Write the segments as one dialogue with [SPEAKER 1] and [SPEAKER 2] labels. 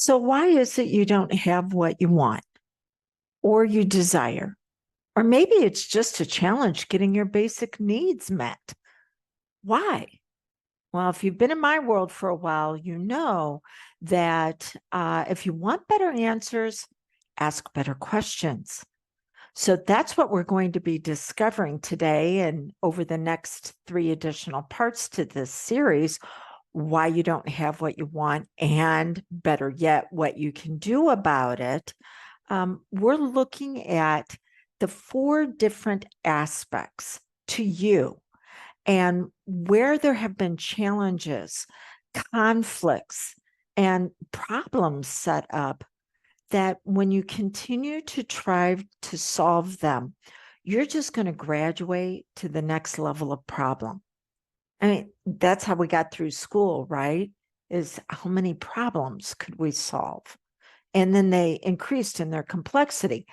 [SPEAKER 1] So, why is it you don't have what you want or you desire? Or maybe it's just a challenge getting your basic needs met. Why? Well, if you've been in my world for a while, you know that if you want better answers, ask better questions. So that's what we're going to be discovering today and over the next 3 additional parts to this series, why you don't have what you want, and better yet, what you can do about it. We're looking at the 4 different aspects to you and where there have been challenges, conflicts, and problems set up that when you continue to try to solve them, you're just going to graduate to the next level of problem. I mean, that's how we got through school, right? Is how many problems could we solve? And then they increased in their complexity.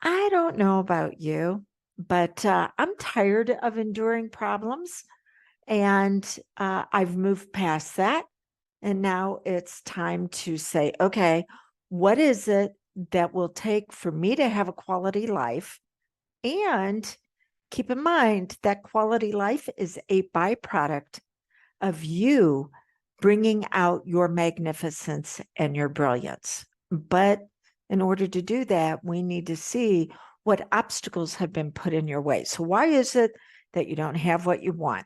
[SPEAKER 1] I don't know about you, but I'm tired of enduring problems. And I've moved past that. And now it's time to say, okay, what is it that will take for me to have a quality life? And keep in mind that quality life is a byproduct of you bringing out your magnificence and your brilliance. But in order to do that, we need to see what obstacles have been put in your way. So, why is it that you don't have what you want?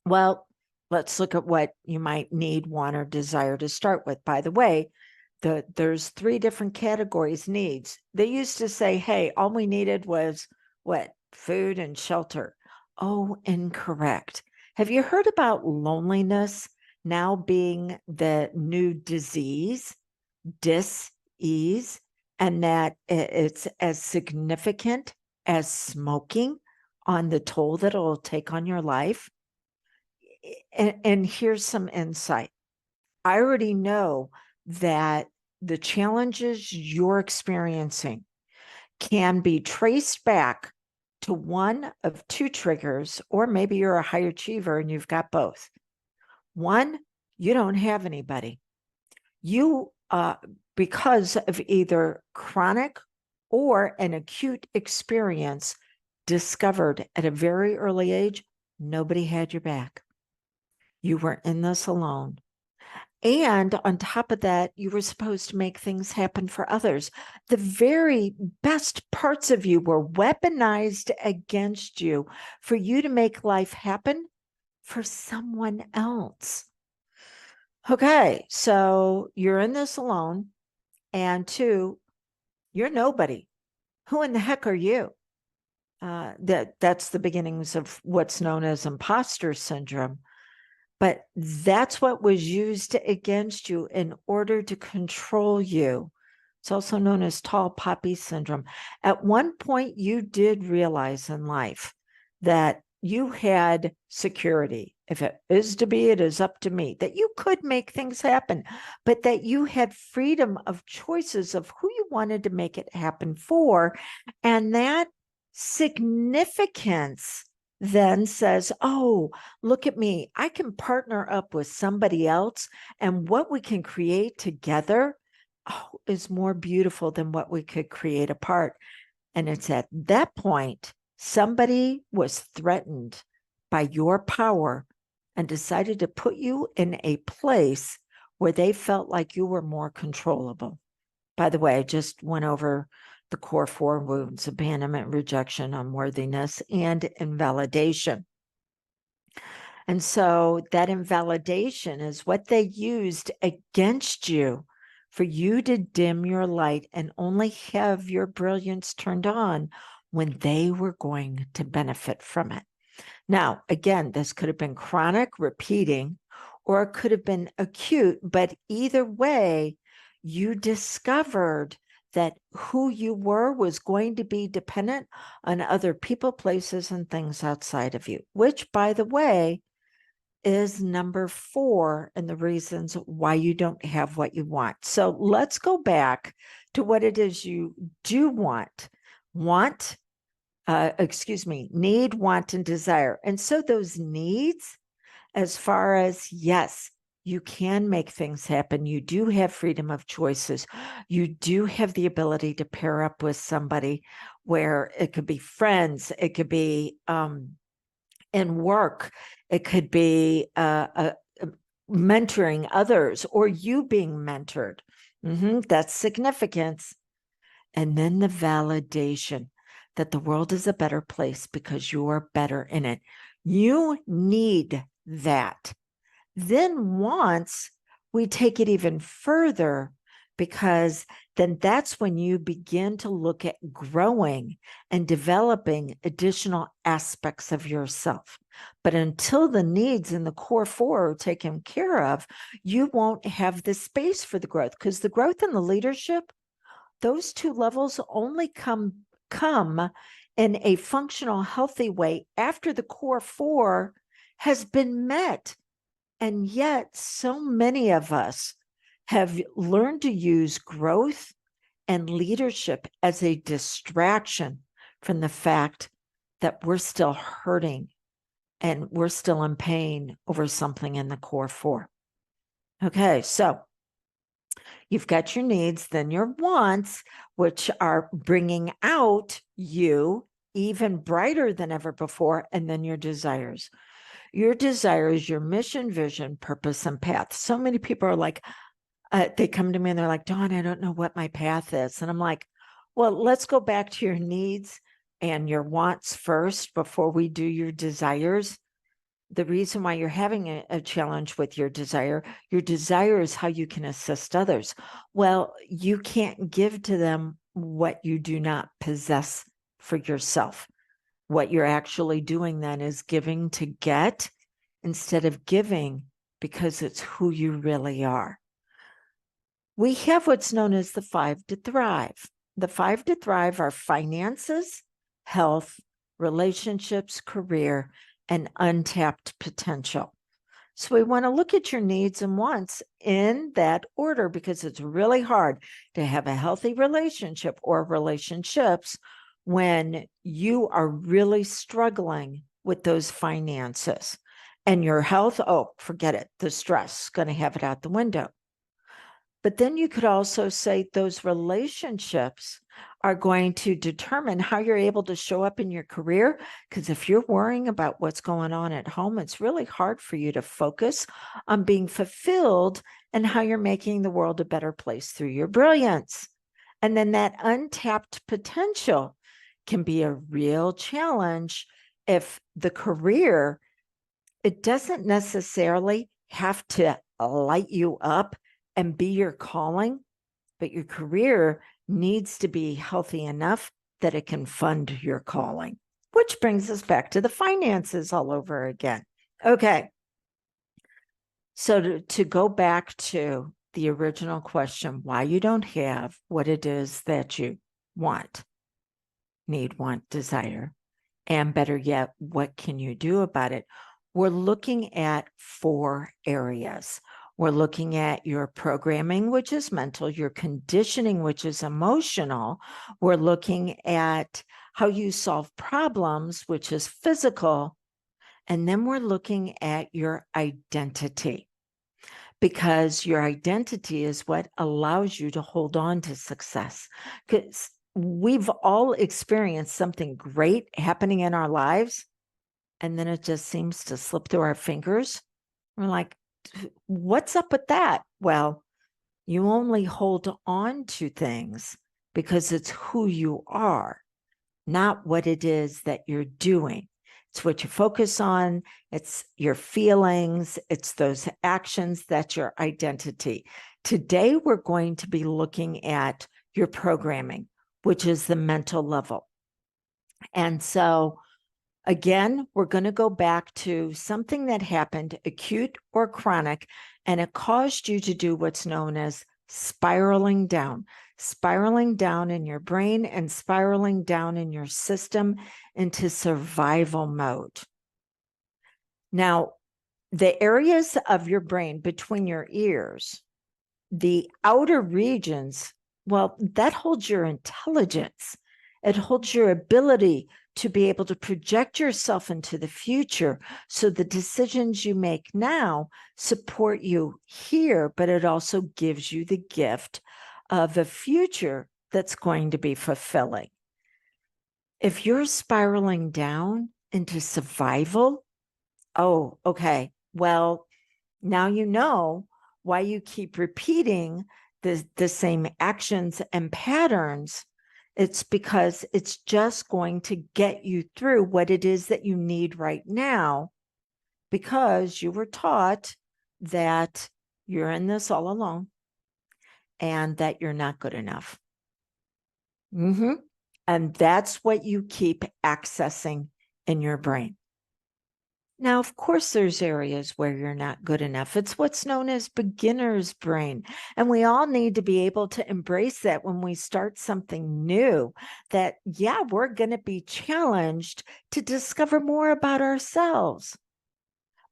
[SPEAKER 1] Well, let's look at what you might need, want, or desire to start with. By the way, there's 3 different categories needs. They used to say, hey, all we needed was what? Food and shelter. Oh, incorrect. Have you heard about loneliness now being the new disease, dis-ease, and that it's as significant as smoking on the toll that it'll take on your life? And here's some insight. I already know that the challenges you're experiencing can be traced back to one of 2 triggers, or maybe you're a high achiever and you've got both. One, you don't have anybody. You, because of either chronic or an acute experience discovered at a very early age, nobody had your back. You were in this alone. And on top of that, you were supposed to make things happen for others. The very best parts of you were weaponized against you for you to make life happen for someone else. Okay, so you're in this alone. And 2, you're nobody. Who in the heck are you? That's the beginnings of what's known as imposter syndrome. But that's what was used against you in order to control you. It's also known as tall poppy syndrome. At one point, you did realize in life that you had security. If it is to be, it is up to me, that you could make things happen, but that you had freedom of choices of who you wanted to make it happen for. And that significance then says, oh, look at me. I can partner up with somebody else, and what we can create together is more beautiful than what we could create apart. And it's at that point, somebody was threatened by your power and decided to put you in a place where they felt like you were more controllable. By the way, I just went over the core 4 wounds: abandonment, rejection, unworthiness, and invalidation. And so that invalidation is what they used against you for you to dim your light and only have your brilliance turned on when they were going to benefit from it. Now, again, this could have been chronic, repeating, or it could have been acute, but either way, you discovered that who you were was going to be dependent on other people, places, and things outside of you, which, by the way, is number 4 in the reasons why you don't have what you want. So let's go back to what it is you do want. Need, want, and desire. And so those needs, as far as, yes, you can make things happen. You do have freedom of choices. You do have the ability to pair up with somebody where it could be friends, it could be in work, it could be mentoring others or you being mentored. That's significance. And then the validation that the world is a better place because you are better in it. You need that. Then once we take it even further, because then that's when you begin to look at growing and developing additional aspects of yourself. But until the needs in the core four are taken care of, you won't have the space for the growth, because the growth and the leadership, those two levels only come in a functional, healthy way after the core four has been met. And yet, so many of us have learned to use growth and leadership as a distraction from the fact that we're still hurting and we're still in pain over something in the core four. Okay, so you've got your needs, then your wants, which are bringing out you even brighter than ever before, and then your desires. Your desires, your mission, vision, purpose, and path. So many people are like, they come to me and they're like, Dawn, I don't know what my path is. And I'm like, well, let's go back to your needs and your wants first before we do your desires. The reason why you're having a challenge with your desire is how you can assist others. Well, you can't give to them what you do not possess for yourself. What you're actually doing then is giving to get instead of giving because it's who you really are. We have what's known as the 5 to thrive. The 5 to thrive are finances, health, relationships, career, and untapped potential. So we want to look at your needs and wants in that order, because it's really hard to have a healthy relationship or relationships when you are really struggling with those finances. And your health, oh, forget it. The stress is going to have it out the window. But then you could also say those relationships are going to determine how you're able to show up in your career. Because if you're worrying about what's going on at home, it's really hard for you to focus on being fulfilled and how you're making the world a better place through your brilliance. And then that untapped potential can be a real challenge if the career, it doesn't necessarily have to light you up and be your calling, but your career needs to be healthy enough that it can fund your calling, which brings us back to the finances all over again. Okay. So to go back to the original question, why you don't have what it is that you want, need, want, desire, and better yet, what can you do about it? We're looking at 4 areas. We're looking at your programming, which is mental, your conditioning, which is emotional. We're looking at how you solve problems, which is physical. And then we're looking at your identity, because your identity is what allows you to hold on to success. Because we've all experienced something great happening in our lives, and then it just seems to slip through our fingers. We're like, what's up with that? Well, you only hold on to things because it's who you are, not what it is that you're doing. It's what you focus on. It's your feelings. It's those actions. That's your identity. Today, we're going to be looking at your programming, which is the mental level. And so, again, we're going to go back to something that happened, acute or chronic, and it caused you to do what's known as spiraling down in your brain and spiraling down in your system into survival mode. Now, the areas of your brain between your ears, the outer regions, well, that holds your intelligence It holds your ability to be able to project yourself into the future. So the decisions you make now support you here, but it also gives you the gift of a future that's going to be fulfilling. If you're spiraling down into survival, oh, okay. Well, now you know why you keep repeating the same actions and patterns. It's because it's just going to get you through what it is that you need right now, because you were taught that you're in this all alone and that you're not good enough. And that's what you keep accessing in your brain. Now, of course, there's areas where you're not good enough. It's what's known as beginner's brain. And we all need to be able to embrace that when we start something new, that, yeah, we're going to be challenged to discover more about ourselves.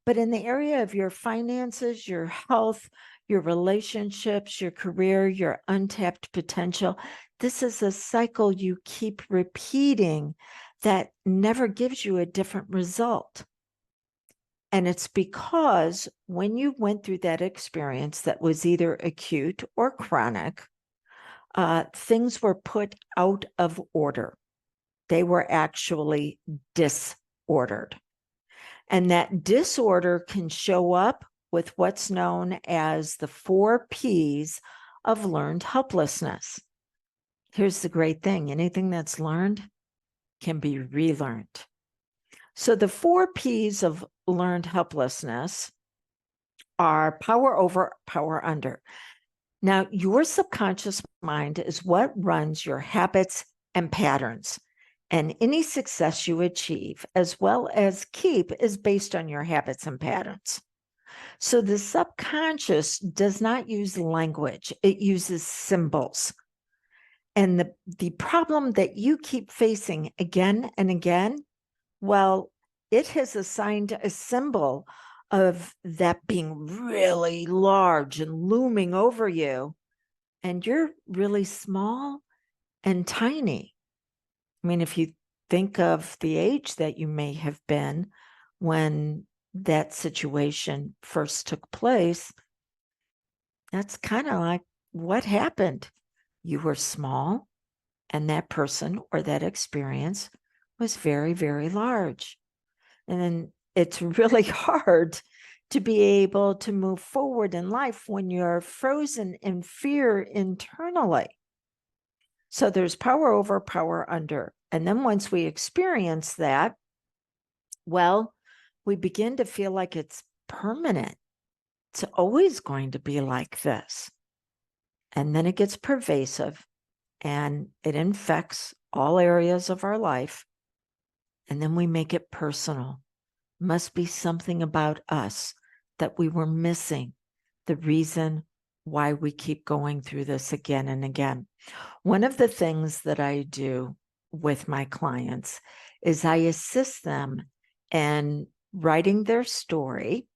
[SPEAKER 1] But in the area of your finances, your health, your relationships, your career, your untapped potential, this is a cycle you keep repeating that never gives you a different result. And it's because when you went through that experience that was either acute or chronic, things were put out of order. They were actually disordered. And that disorder can show up with what's known as the 4 Ps of learned helplessness. Here's the great thing: anything that's learned can be relearned. So the 4 Ps of learned helplessness are power over, power under. Now, your subconscious mind is what runs your habits and patterns. And any success you achieve, as well as keep, is based on your habits and patterns. So the subconscious does not use language, it uses symbols. And the problem that you keep facing again and again, well, it has assigned a symbol of that being really large and looming over you, and you're really small and tiny. I mean, if you think of the age that you may have been when that situation first took place, that's kind of like what happened. You were small, and that person or that experience was very, very large. And then it's really hard to be able to move forward in life when you're frozen in fear internally. So there's power over, power under. And then once we experience that, well, we begin to feel like it's permanent. It's always going to be like this. And then it gets pervasive and it infects all areas of our life. And then we make it personal. Must be something about us that we were missing, the reason why we keep going through this again and again. One of the things that I do with my clients is I assist them in writing their story,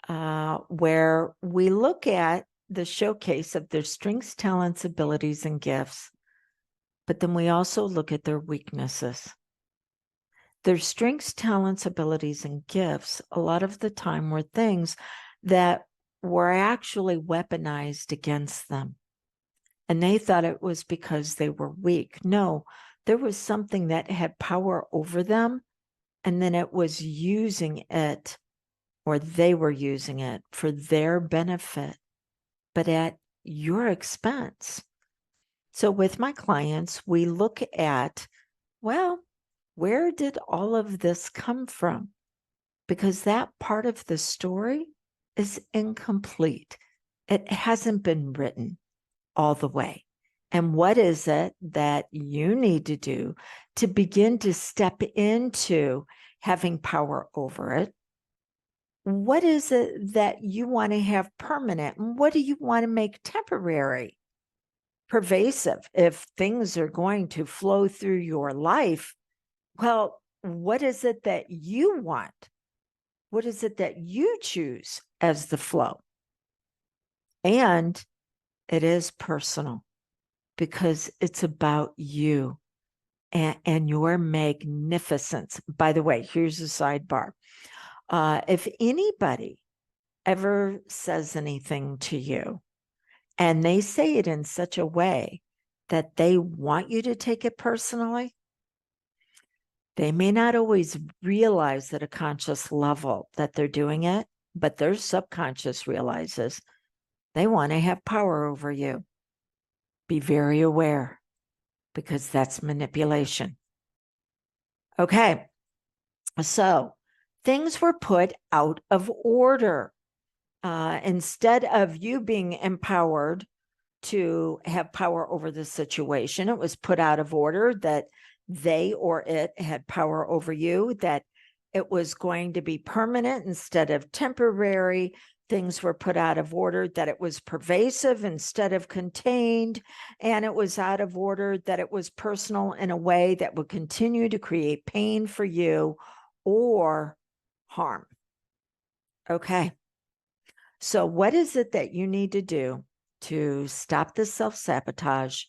[SPEAKER 1] where we look at the showcase of their strengths, talents, abilities, and gifts, but then we also look at their weaknesses. Their strengths, talents, abilities, and gifts, a lot of the time, were things that were actually weaponized against them. And they thought it was because they were weak. No, there was something that had power over them, and then it was using it, or they were using it for their benefit, but at your expense. So with my clients, we look at, well, where did all of this come from? Because that part of the story is incomplete. It hasn't been written all the way. And what is it that you need to do to begin to step into having power over it? What is it that you want to have permanent? And what do you want to make temporary? Pervasive. If things are going to flow through your life, well, what is it that you want? What is it that you choose as the flow? And it is personal because it's about you. and your magnificence. By the way, here's a sidebar. If anybody ever says anything to you and they say it in such a way that they want you to take it personally, they may not always realize at a conscious level that they're doing it, but their subconscious realizes they want to have power over you. Be very aware, because that's manipulation. Okay, so things were put out of order. Instead of you being empowered to have power over the situation, it was put out of order that they or it had power over you, that it was going to be permanent instead of temporary. Things were put out of order that it was pervasive instead of contained, and it was out of order that it was personal in a way that would continue to create pain for you or harm. Okay. So what is it that you need to do to stop the self-sabotage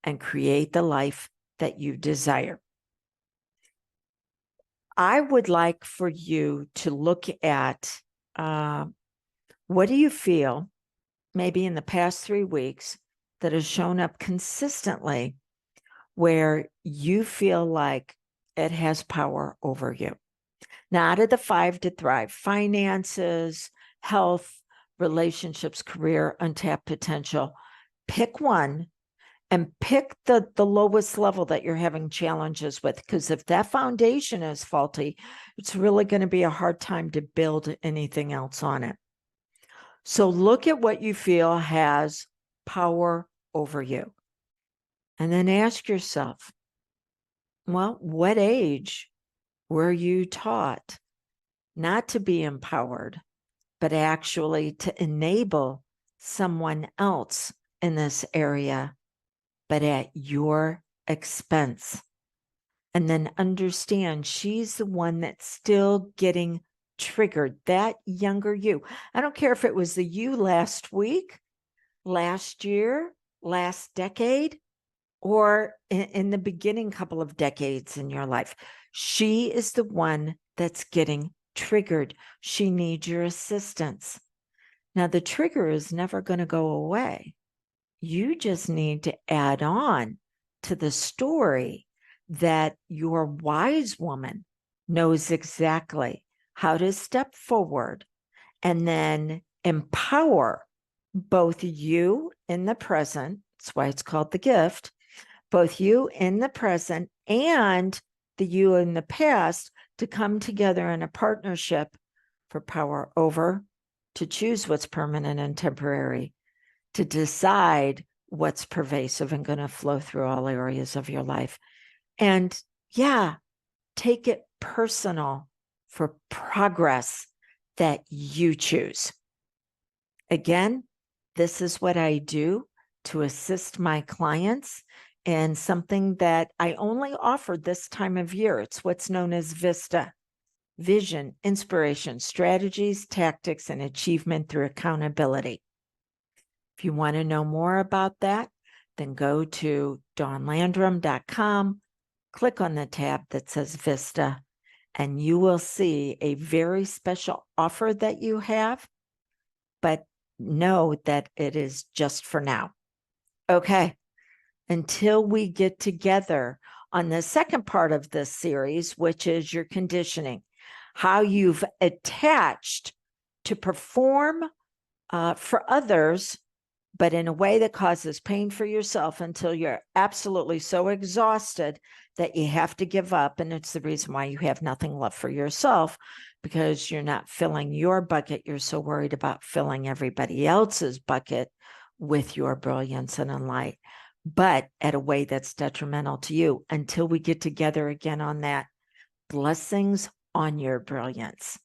[SPEAKER 1] and create the life that you desire? I would like for you to look at what do you feel maybe in the past 3 weeks that has shown up consistently where you feel like it has power over you. Now, out of the 5 to thrive: finances, health, relationships, career, untapped potential. Pick one and pick the lowest level that you're having challenges with, because if that foundation is faulty, it's really going to be a hard time to build anything else on it. So look at what you feel has power over you, and then ask yourself, well, what age were you taught not to be empowered, but actually to enable someone else in this area, but at your expense? And then understand she's the one that's still getting triggered, that younger you. I don't care if it was the you last week, last year, last decade, or in the beginning couple of decades in your life. She is the one that's getting triggered. She needs your assistance. Now, the trigger is never going to go away. You just need to add on to the story that your wise woman knows exactly how to step forward and then empower both you in the present. That's why it's called the gift. Both you in the present and the you in the past to come together in a partnership for power over, to choose what's permanent and temporary, to decide what's pervasive and going to flow through all areas of your life. And yeah, take it personal for progress that you choose. Again, this is what I do to assist my clients, and something that I only offer this time of year. It's what's known as VISTA: vision, inspiration, strategies, tactics, and achievement through accountability. If you want to know more about that, then go to dawnlandrum.com, click on the tab that says VISTA, and you will see a very special offer that you have, but know that it is just for now. Okay. Until we get together on the second part of this series, which is your conditioning, how you've attached to perform for others, but in a way that causes pain for yourself until you're absolutely so exhausted that you have to give up. And it's the reason why you have nothing left for yourself, because you're not filling your bucket. You're so worried about filling everybody else's bucket with your brilliance and light, but at a way that's detrimental to you. Until we get together again on that, blessings on your brilliance.